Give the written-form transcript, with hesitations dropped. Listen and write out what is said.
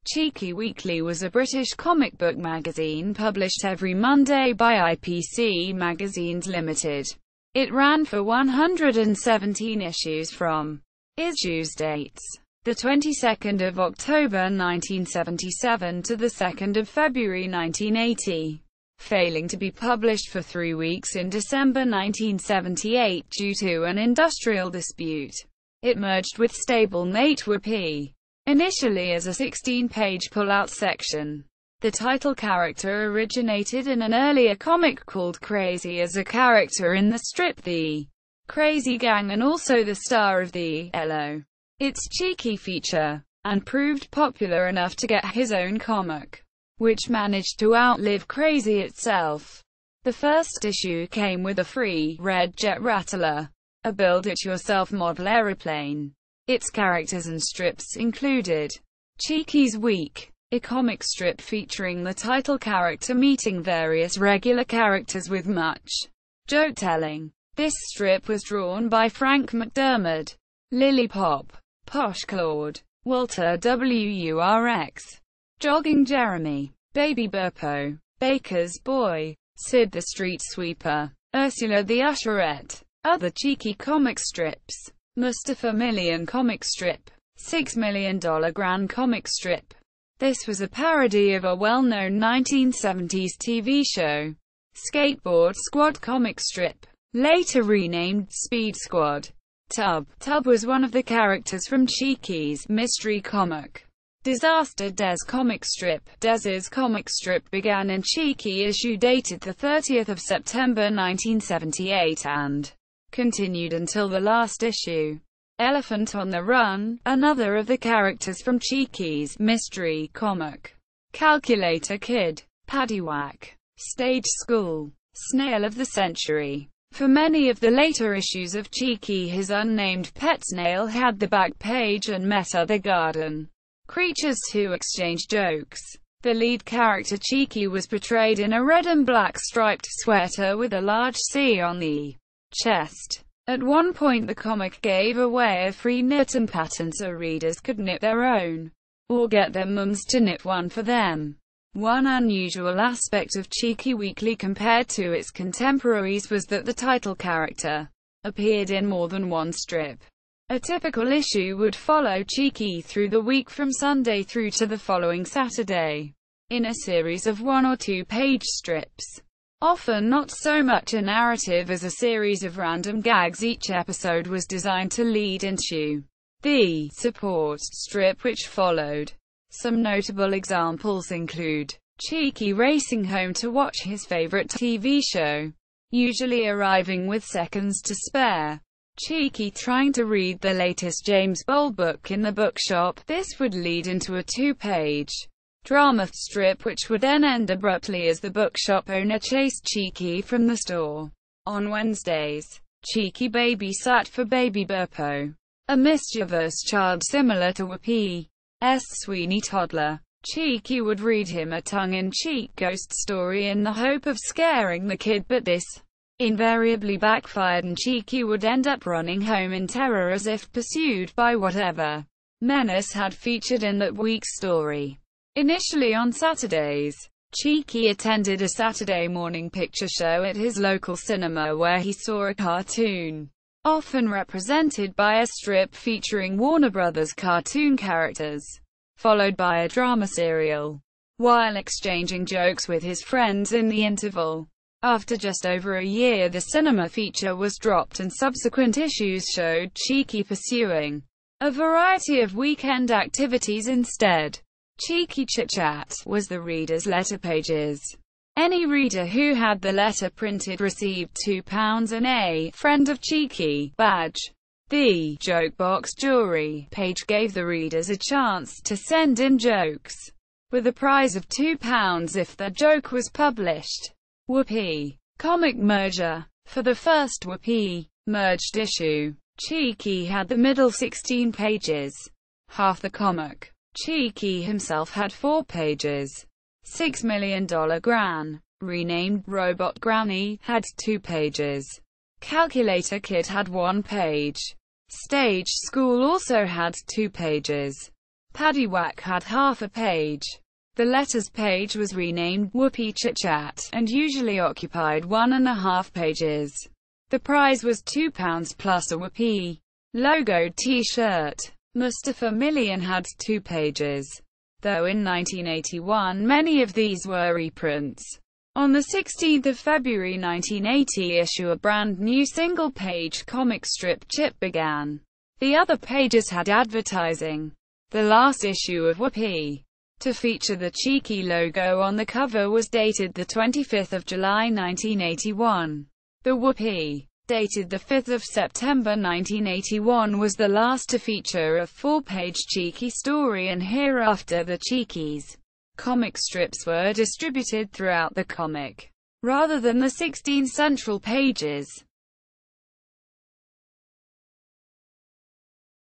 Cheeky Weekly was a British comic book magazine published every Monday by IPC Magazines Ltd. It ran for 117 issues from issues dates the 22nd of October 1977 to the 2nd of February 1980, failing to be published for 3 weeks in December 1978 due to an industrial dispute. It merged with stablemate Whoopee, initially as a 16-page pull-out section. The title character originated in an earlier comic called Krazy as a character in the strip The Krazy Gang and also the star of the Ello, its cheeky feature, and proved popular enough to get his own comic, which managed to outlive Krazy itself. The first issue came with a free, red Jet Rattler, a build-it-yourself model aeroplane. Its characters and strips included Cheeky's Week, a comic strip featuring the title character meeting various regular characters with much joke-telling. This strip was drawn by Frank McDiarmid, Lily Pop, Posh Claude, Walter Wurx, Jogging Jeremy, Baby Burpo, Baker's Boy, Sid the Street Sweeper, Ursula the Usherette. Other cheeky comic strips: Mustafa Million comic strip, $6 Million Grand comic strip. This was a parody of a well-known 1970s TV show. Skateboard Squad comic strip, later renamed Speed Squad. Tub was one of the characters from Cheeky's mystery comic. Disaster Des comic strip. Des's comic strip began in Cheeky issue dated the 30th of September 1978 and continued until the last issue. Elephant on the Run, another of the characters from Cheeky's mystery comic. Calculator Kid, Paddywhack, Stage School, Snail of the Century. For many of the later issues of Cheeky, his unnamed pet snail had the back page and met other garden creatures who exchanged jokes. The lead character Cheeky was portrayed in a red and black striped sweater with a large C on the chest. At one point the comic gave away a free knit-on pattern so readers could knit their own, or get their mums to knit one for them. One unusual aspect of Cheeky Weekly compared to its contemporaries was that the title character appeared in more than one strip. A typical issue would follow Cheeky through the week from Sunday through to the following Saturday, in a series of 1 or 2 page strips. Often not so much a narrative as a series of random gags. Each episode was designed to lead into the support strip which followed. Some notable examples include Cheeky racing home to watch his favorite TV show, usually arriving with seconds to spare. Cheeky trying to read the latest James Bond book in the bookshop. This would lead into a 2-page drama strip which would then end abruptly as the bookshop owner chased Cheeky from the store. On Wednesdays, Cheeky babysat for Baby Burpo, a mischievous child similar to Whoopee's Sweeney toddler. Cheeky would read him a tongue-in-cheek ghost story in the hope of scaring the kid, but this invariably backfired and Cheeky would end up running home in terror as if pursued by whatever menace had featured in that week's story. Initially on Saturdays, Cheeky attended a Saturday morning picture show at his local cinema where he saw a cartoon, often represented by a strip featuring Warner Brothers cartoon characters, followed by a drama serial, while exchanging jokes with his friends in the interval. After just over a year, the cinema feature was dropped and subsequent issues showed Cheeky pursuing a variety of weekend activities instead. Cheeky Chit Chat was the reader's letter pages. Any reader who had the letter printed received £2 and a Friend of Cheeky badge. The Joke Box Jury page gave the readers a chance to send in jokes, with a prize of £2 if their joke was published. Whoopee comic merger. For the first Whoopee merged issue, Cheeky had the middle 16 pages, half the comic. Cheeky himself had 4 pages. $6 Million Gran, renamed Robot Granny, had 2 pages. Calculator Kid had 1 page. Stage School also had 2 pages. Paddywhack had half a page. The letters page was renamed Whoopee Chit Chat, and usually occupied 1.5 pages. The prize was £2 plus a Whoopee logoed t-shirt. Mustafa Million had 2 pages, though in 1981 many of these were reprints. On the 16th of February 1980 issue a brand new single-page comic strip Chip began. The other pages had advertising. The last issue of Whoopee to feature the cheeky logo on the cover was dated the 25th of July 1981. The Whoopee, dated the 5th of September 1981, was the last to feature a 4-page cheeky story, and hereafter the Cheekies comic strips were distributed throughout the comic, rather than the 16 central pages.